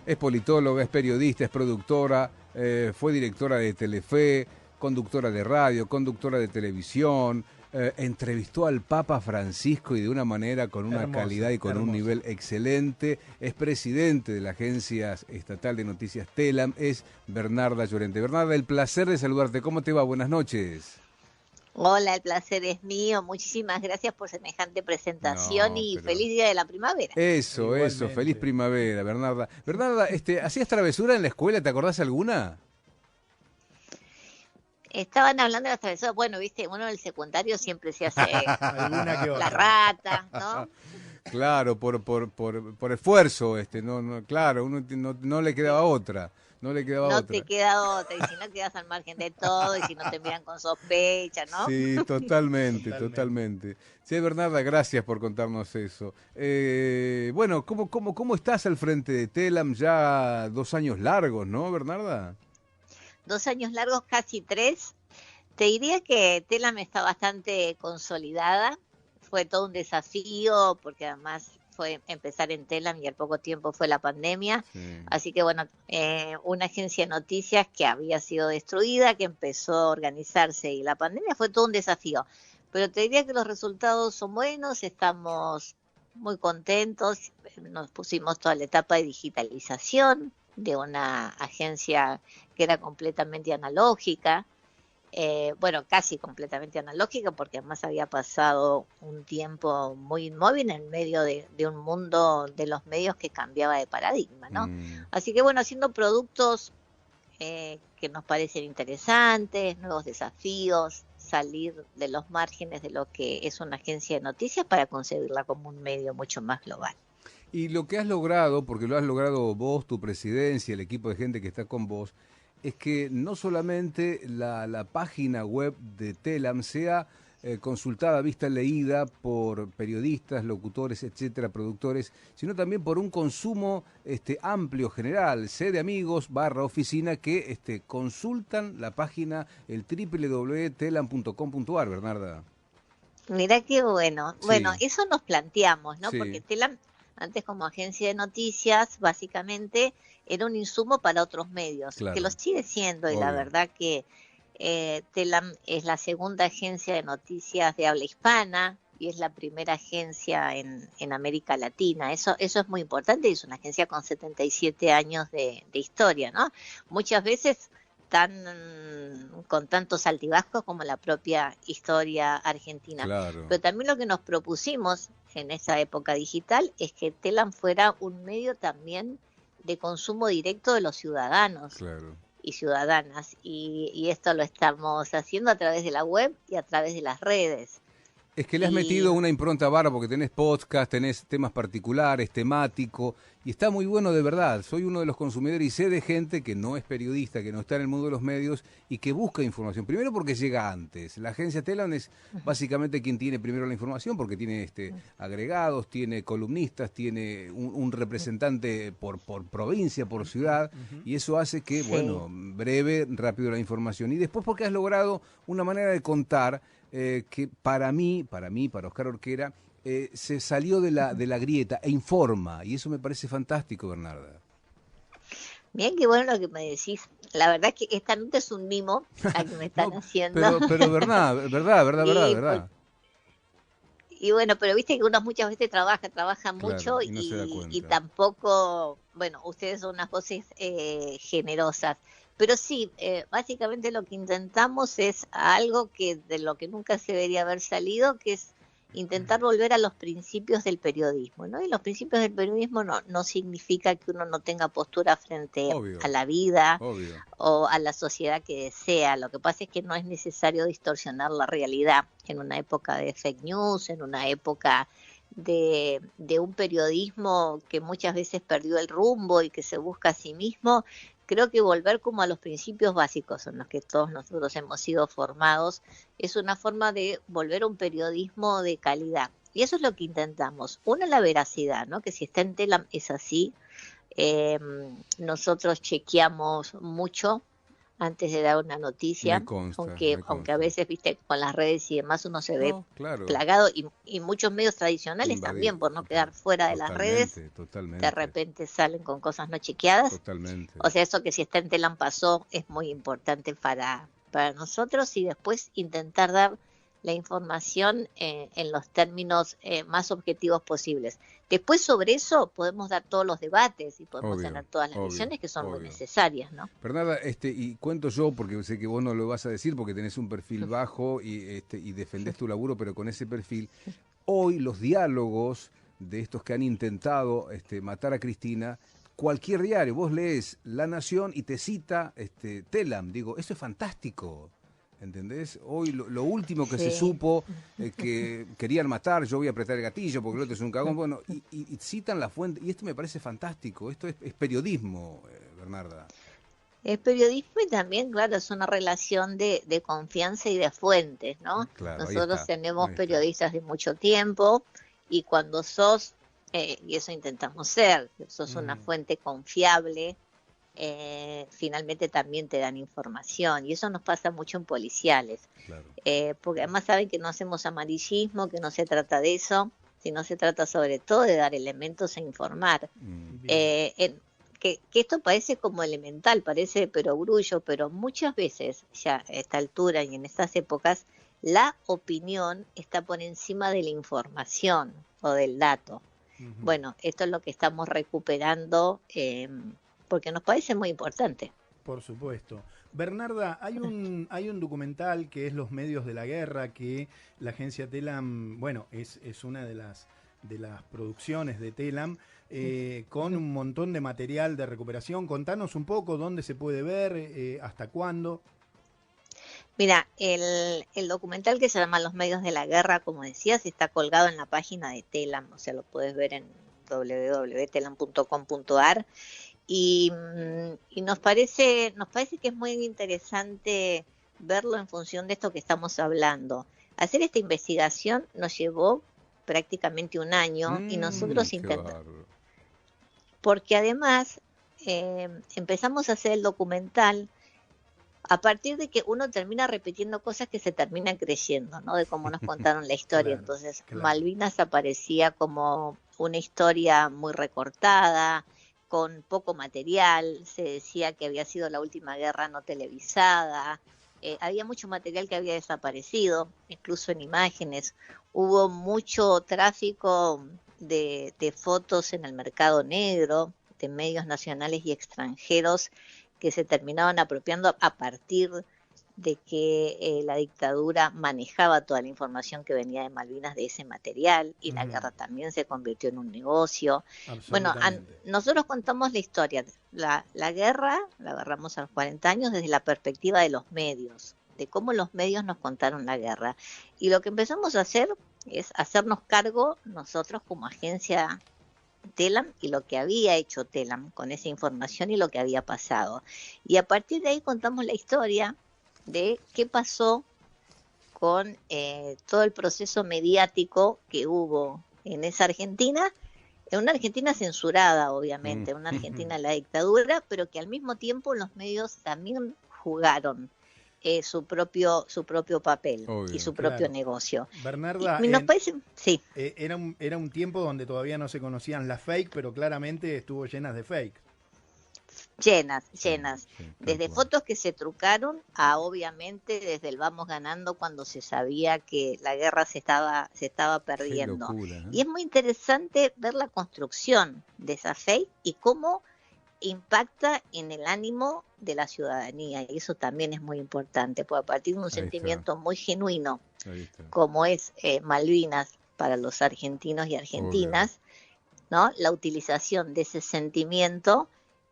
Es politóloga, es periodista, es productora, fue directora de Telefe, conductora de radio, conductora de televisión, entrevistó al Papa Francisco y de una manera con una Hermoso, calidad y con un hermoso. nivel excelente. Es presidente de la Agencia Estatal de Noticias TELAM, es Bernarda Llorente. Bernarda, el placer de saludarte. ¿Cómo te va? Buenas noches. Hola, el placer es mío. Muchísimas gracias por semejante presentación No, y pero... feliz día de la primavera. Eso, Igualmente. feliz primavera, Bernarda. Bernarda, ¿hacías travesura en la escuela? ¿Te acordás alguna? Estaban hablando de las travesuras. Bueno, viste, uno en el secundario siempre se hace Alguna que la otra. rata, ¿no? Claro, por esfuerzo, claro, uno no le quedaba otra, no le quedaba No otra. te queda otra. Y si no quedas al margen de todo, y si no te miran con sospecha, ¿no? Sí, totalmente. Sí, Bernarda, gracias por contarnos eso. Bueno, ¿cómo estás al frente de TELAM? Ya 2 años largos, ¿no, Bernarda? 2 años largos, casi 3. Te diría que Telam está bastante consolidada. Fue todo un desafío porque además fue empezar en Telam y al poco tiempo fue la pandemia. Sí. Así que bueno, una agencia de noticias que había sido destruida, que empezó a organizarse y la pandemia fue todo un desafío. Pero te diría que los resultados son buenos, estamos muy contentos. Nos pusimos toda la etapa de digitalización de una agencia que era completamente analógica. Bueno, casi completamente analógica, porque además había pasado un tiempo muy inmóvil en medio de un mundo de los medios que cambiaba de paradigma, ¿no? Así que bueno, haciendo productos que nos parecen interesantes, nuevos desafíos, salir de los márgenes de lo que es una agencia de noticias para concebirla como un medio mucho más global. Y lo que has logrado, porque lo has logrado vos, tu presidencia, el equipo de gente que está con vos, es que no solamente la página web de TELAM sea consultada, vista, leída por periodistas, locutores, etcétera, productores, sino también por un consumo amplio, general, sé de amigos /oficina que consultan la página, el www.telam.com.ar, Bernarda. Mirá qué bueno. Sí. Bueno, eso nos planteamos, ¿no? Sí. Porque Telam, antes como agencia de noticias, básicamente era un insumo para otros medios, Claro. que lo sigue siendo, y Obvio. la verdad que Telam es la segunda agencia de noticias de habla hispana y es la primera agencia en América Latina. Eso es muy importante, y es una agencia con 77 años de historia, ¿no? Muchas veces con tantos altibajos como la propia historia argentina. Claro. Pero también lo que nos propusimos en esa época digital es que Telam fuera un medio también de consumo directo de los ciudadanos. Claro. Y ciudadanas, y esto lo estamos haciendo a través de la web y a través de las redes. Es que le has metido una impronta bárbara porque tenés podcast, tenés temas particulares, temático, y está muy bueno de verdad. Soy uno de los consumidores y sé de gente que no es periodista, que no está en el mundo de los medios y que busca información. Primero porque llega antes. La agencia TELAM es básicamente quien tiene primero la información porque tiene agregados, tiene columnistas, tiene un representante por provincia, por ciudad, y eso hace que, Sí. bueno, breve, rápido la información. Y después porque has logrado una manera de contar que para Oscar Orquera, se salió de la grieta e informa, y eso me parece fantástico, Bernarda. Bien, qué bueno lo que me decís. La verdad es que esta nota es un mimo la que me están haciendo. Pero verdad. Y bueno, pero viste que uno muchas veces trabaja mucho, Claro, y no se da cuenta. y tampoco, bueno, ustedes son unas voces generosas. Pero sí, básicamente lo que intentamos es algo que de lo que nunca se debería haber salido, que es intentar volver a los principios del periodismo, ¿no? Y los principios del periodismo no significa que uno no tenga postura frente Obvio. a la vida Obvio. o a la sociedad que desea. Lo que pasa es que no es necesario distorsionar la realidad en una época de fake news, en una época de un periodismo que muchas veces perdió el rumbo y que se busca a sí mismo. Creo que volver como a los principios básicos en los que todos nosotros hemos sido formados es una forma de volver a un periodismo de calidad. Y eso es lo que intentamos. Una, la veracidad, ¿no? Que si está en Telam es así. Nosotros chequeamos mucho antes de dar una noticia, Me consta, aunque me aunque a consta. veces, viste, con las redes y demás uno se ve No, claro, plagado y muchos medios tradicionales invadido, también por no quedar fuera de las redes, totalmente, de totalmente, repente salen con cosas no chequeadas. totalmente. O sea, eso que si está en Telam pasó es muy importante para nosotros y después intentar dar la información en los términos más objetivos posibles. Después sobre eso podemos dar todos los debates y podemos Obvio, tener todas las obvio, visiones que son muy obvio. necesarias, ¿no? Bernarda, y cuento yo, porque sé que vos no lo vas a decir porque tenés un perfil bajo y defendés tu laburo, pero con ese perfil, hoy los diálogos de estos que han intentado matar a Cristina, cualquier diario, vos lees La Nación y te cita Telam, digo, eso es fantástico. ¿Entendés? Hoy lo último que se Sí. supo, que querían matar, yo voy a apretar el gatillo porque el otro es un cagón, bueno, y citan la fuente, y esto me parece fantástico, esto es periodismo, Bernarda. Es periodismo y también, claro, es una relación de confianza y de fuentes, ¿no? Claro, Nosotros tenemos ahí está. periodistas de mucho tiempo y cuando sos, y eso intentamos ser, sos una fuente confiable, finalmente también te dan información y eso nos pasa mucho en policiales, Claro. porque además saben que no hacemos amarillismo, que no se trata de eso, sino se trata sobre todo de dar elementos e informar. Bien. Que esto parece como elemental, parece perogrullo, pero muchas veces ya a esta altura y en estas épocas, la opinión está por encima de la información o del dato. Bueno, esto es lo que estamos recuperando porque nos parece muy importante. Por supuesto. Bernarda, hay un documental que es Los medios de la guerra, que la agencia Telam, bueno, es una de las producciones de Telam, con un montón de material de recuperación. Contanos un poco dónde se puede ver, hasta cuándo. Mira, el documental que se llama Los medios de la guerra, como decías, está colgado en la página de Telam, o sea, lo puedes ver en www.telam.com.ar y nos parece que es muy interesante verlo en función de esto que estamos hablando. Hacer esta investigación nos llevó prácticamente un año y nosotros Qué intentamos, bárbaro. porque además empezamos a hacer el documental a partir de que uno termina repitiendo cosas que se terminan creyendo, ¿no? De cómo nos contaron la historia. Claro, Entonces, claro. Malvinas aparecía como una historia muy recortada, con poco material, se decía que había sido la última guerra no televisada, había mucho material que había desaparecido, incluso en imágenes, hubo mucho tráfico de fotos en el mercado negro, de medios nacionales y extranjeros que se terminaban apropiando a partir de que la dictadura manejaba toda la información que venía de Malvinas de ese material y la guerra también se convirtió en un negocio. Bueno, nosotros contamos la historia. La guerra la agarramos a los 40 años desde la perspectiva de los medios, de cómo los medios nos contaron la guerra. Y lo que empezamos a hacer es hacernos cargo nosotros como agencia Telam y lo que había hecho Telam con esa información y lo que había pasado. Y a partir de ahí contamos la historia de qué pasó con todo el proceso mediático que hubo en esa Argentina, en una Argentina censurada, obviamente, una Argentina de la dictadura, pero que al mismo tiempo los medios también jugaron su propio papel. Obvio, y su propio negocio. Bernarda, y nos parece, sí. Era un tiempo donde todavía no se conocían las fake, pero claramente estuvo llenas de fake. Llenas. Desde fotos que se trucaron a obviamente desde el vamos ganando cuando se sabía que la guerra se estaba perdiendo. Qué locura, ¿eh? Y es muy interesante ver la construcción de esa fake y cómo impacta en el ánimo de la ciudadanía, y eso también es muy importante, porque a partir de un sentimiento muy genuino, como es Malvinas para los argentinos y argentinas, ¿no? La utilización de ese sentimiento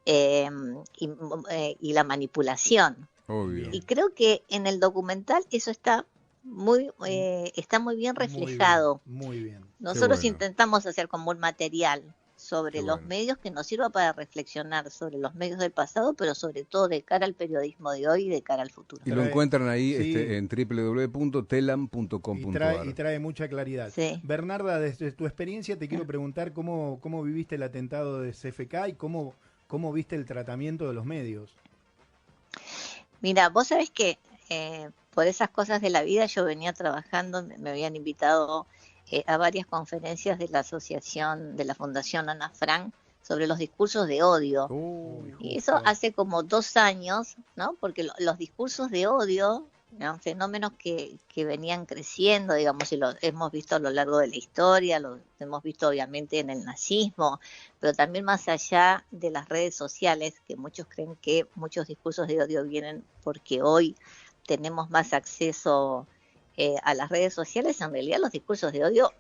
y la manipulación. Obvio. Y creo que en el documental eso está muy bien reflejado. Muy bien. Nosotros intentamos hacer como un material sobre los medios que nos sirva para reflexionar sobre los medios del pasado, pero sobre todo de cara al periodismo de hoy y de cara al futuro. Y lo encuentran ahí en www.telam.com.ar. Y trae mucha claridad. Sí. Bernarda, desde tu experiencia te quiero preguntar cómo viviste el atentado de CFK y cómo viste el tratamiento de los medios. Mira, vos sabés que por esas cosas de la vida yo venía trabajando, me habían invitado a varias conferencias de la asociación, de la Fundación Ana Frank, sobre los discursos de odio. Uy, Y eso justo. hace como 2 años, ¿no? Porque los discursos de odio eran fenómenos que venían creciendo, digamos, y los hemos visto a lo largo de la historia, los hemos visto obviamente en el nazismo, pero también más allá de las redes sociales, que muchos creen que muchos discursos de odio vienen porque hoy tenemos más acceso a las redes sociales. En realidad los discursos de odio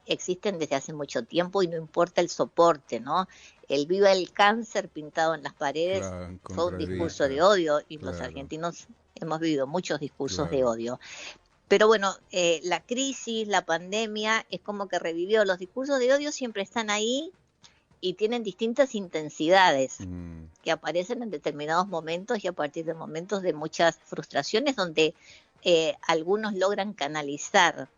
existen desde hace mucho tiempo y no importa el soporte, ¿no? El viva el cáncer pintado en las paredes Claro, fue un contra discurso de Evita, odio y los claro, argentinos hemos vivido muchos discursos de claro. odio. Pero bueno, la crisis, la pandemia, es como que revivió. Los discursos de odio siempre están ahí y tienen distintas intensidades Mm, que aparecen en determinados momentos y a partir de momentos de muchas frustraciones donde algunos logran canalizar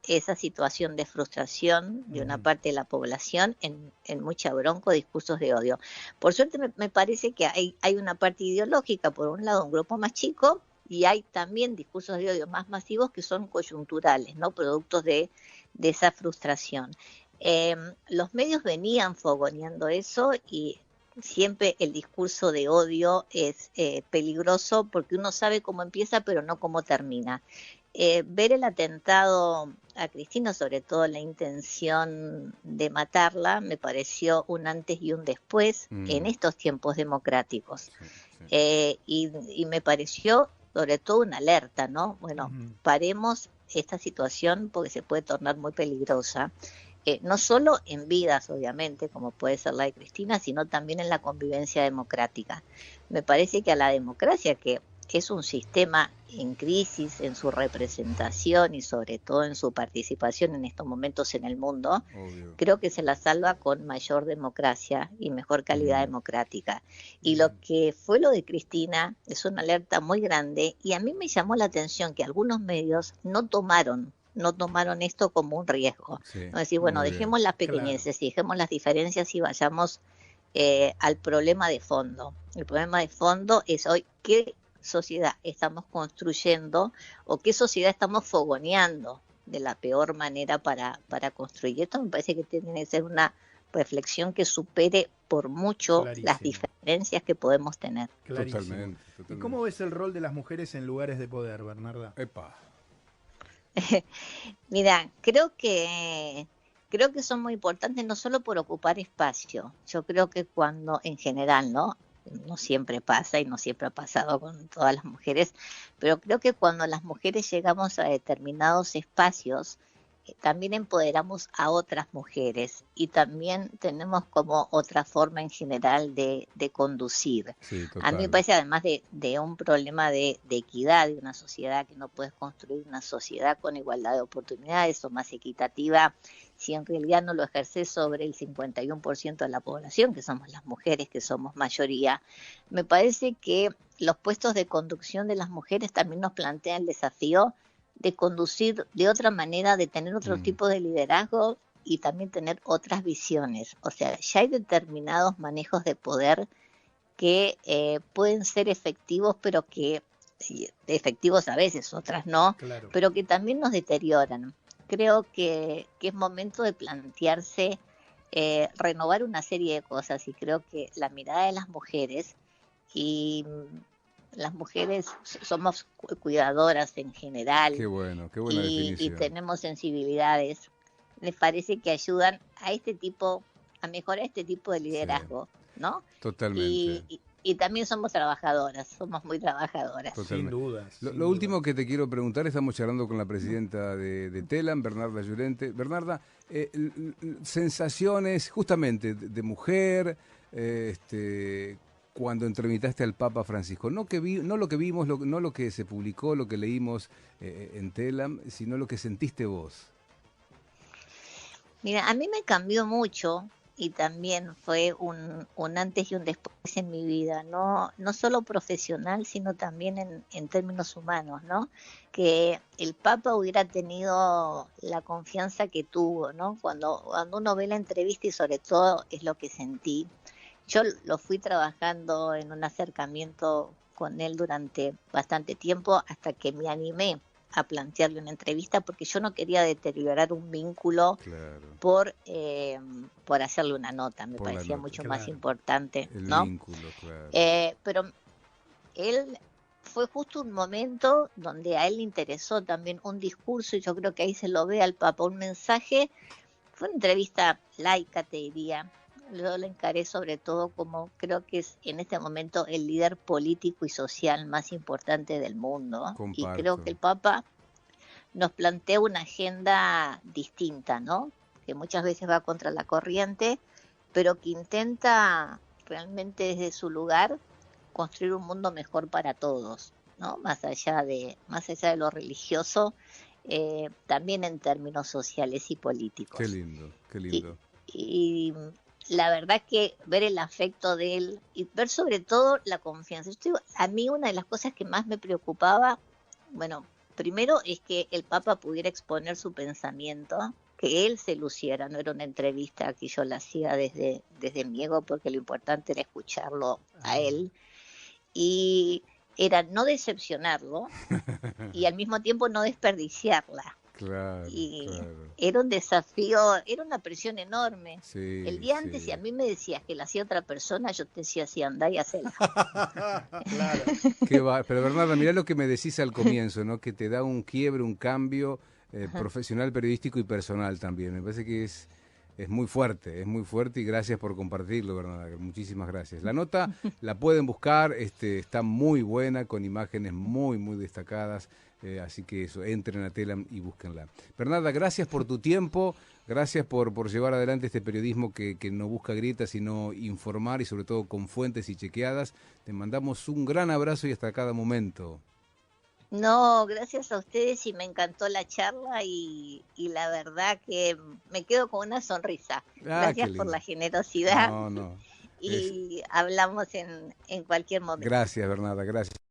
esa situación de frustración de una Ujú. parte de la población en mucha bronca o discursos de odio. Por suerte me parece que hay una parte ideológica, por un lado un grupo más chico, y hay también discursos de odio más masivos que son coyunturales, ¿no? Productos de esa frustración. Eh, los medios venían fogoneando eso y siempre el discurso de odio es peligroso porque uno sabe cómo empieza pero no cómo termina. Ver el atentado a Cristina, sobre todo la intención de matarla, me pareció un antes y un después en mm, estos tiempos democráticos. sí, sí. Y me pareció sobre todo una alerta, ¿no? Bueno, Ujú. paremos esta situación porque se puede tornar muy peligrosa. No solo en vidas, obviamente, como puede ser la de Cristina, sino también en la convivencia democrática. Me parece que a la democracia, que es un sistema en crisis en su representación y sobre todo en su participación en estos momentos en el mundo, Obvio. creo que se la salva con mayor democracia y mejor calidad Mm, democrática. Y lo Bien. que fue lo de Cristina es una alerta muy grande y a mí me llamó la atención que algunos medios no tomaron esto como un riesgo. sí, No decir, bueno, muy bien. dejemos las Claro. pequeñeces y dejemos las diferencias y vayamos al problema de fondo. El problema de fondo es hoy qué sociedad estamos construyendo o qué sociedad estamos fogoneando de la peor manera para construir. Esto me parece que tiene que ser una reflexión que supere por mucho las Clarísimo. diferencias que podemos tener. Clarísimo. Totalmente, ¿Y totalmente. cómo ves el rol de las mujeres en lugares de poder, Bernarda? Epa. Mira, creo que son muy importantes no solo por ocupar espacio. Yo creo que cuando, en general, ¿no? No siempre pasa y no siempre ha pasado con todas las mujeres, pero creo que cuando las mujeres llegamos a determinados espacios, también empoderamos a otras mujeres y también tenemos como otra forma en general de conducir. Sí, A mí me total. parece, además de un problema de equidad de una sociedad, que no puedes construir una sociedad con igualdad de oportunidades o más equitativa si en realidad no lo ejerces sobre el 51% de la población, que somos las mujeres, que somos mayoría. Me parece que los puestos de conducción de las mujeres también nos plantean el desafío de conducir de otra manera, de tener otro Mm, tipo de liderazgo y también tener otras visiones. O sea, ya hay determinados manejos de poder que pueden ser efectivos, pero que sí, efectivos a veces, otras no, Claro. pero que también nos deterioran. Creo que es momento de plantearse renovar una serie de cosas y creo que la mirada de las mujeres y las mujeres somos cuidadoras en general qué buena y definición. tenemos sensibilidades, me parece que ayudan a este tipo, a mejorar este tipo de Sí, liderazgo, ¿no? totalmente. Y también somos trabajadoras, somos muy trabajadoras. Sin Totalmente. dudas, sin Lo dudas. último que te quiero preguntar, estamos charlando con la presidenta de TELAM, Bernarda Llorente. Bernarda, sensaciones justamente de mujer, cuando entrevistaste al Papa Francisco. No lo que vimos, no lo que se publicó, lo que leímos en TELAM, sino lo que sentiste vos. Mira, a mí me cambió mucho y también fue un antes y un después en mi vida, no solo profesional, sino también en términos humanos, ¿no? Que el Papa hubiera tenido la confianza que tuvo, ¿no? Cuando uno ve la entrevista y sobre todo es lo que sentí. Yo lo fui trabajando en un acercamiento con él durante bastante tiempo hasta que me animé a plantearle una entrevista porque yo no quería deteriorar un vínculo Claro. por hacerle una nota, me Por la parecía nota, mucho claro. más importante, El ¿no? vínculo, claro. Pero él fue justo un momento donde a él le interesó también un discurso y yo creo que ahí se lo ve al Papa, un mensaje. Fue una entrevista laica, te diría. Yo la encaré sobre todo como creo que es en este momento el líder político y social más importante del mundo. Y creo que Comparto. el Papa nos plantea una agenda distinta, ¿no? Que muchas veces va contra la corriente, pero que intenta realmente desde su lugar construir un mundo mejor para todos, ¿no? Más allá de lo religioso, también en términos sociales y Qué políticos. lindo, qué Y, lindo. y la verdad que ver el afecto de él y ver sobre todo la confianza. A mí una de las cosas que más me preocupaba, bueno, primero es que el Papa pudiera exponer su pensamiento, que él se luciera, no era una entrevista que yo la hacía desde mi ego, porque lo importante era escucharlo a él, y era no decepcionarlo y al mismo tiempo no desperdiciarla. Claro, Y claro. era un desafío, era una presión enorme. El Sí, día antes, si a sí. mí me decías que la hacía otra persona, yo te decía, sí, andá y hacela. Claro. Qué va. Pero Bernarda, mirá lo que me decís al comienzo, ¿no? Que te da un quiebre, un cambio profesional, periodístico y personal también. Me parece que es muy fuerte y gracias por compartirlo, Bernarda. Muchísimas gracias. La nota la pueden buscar, está muy buena, con imágenes muy, muy destacadas. Así que eso, entren a Telam y búsquenla. Bernarda, gracias por tu tiempo, gracias por llevar adelante este periodismo que no busca grietas, sino informar y sobre todo con fuentes y chequeadas. Te mandamos un gran abrazo y hasta cada momento. No, gracias a ustedes y me encantó la charla y la verdad que me quedo con una sonrisa. Ah, qué Gracias por lindo. la generosidad No, no. Es, y hablamos en cualquier momento. gracias, Bernarda, gracias.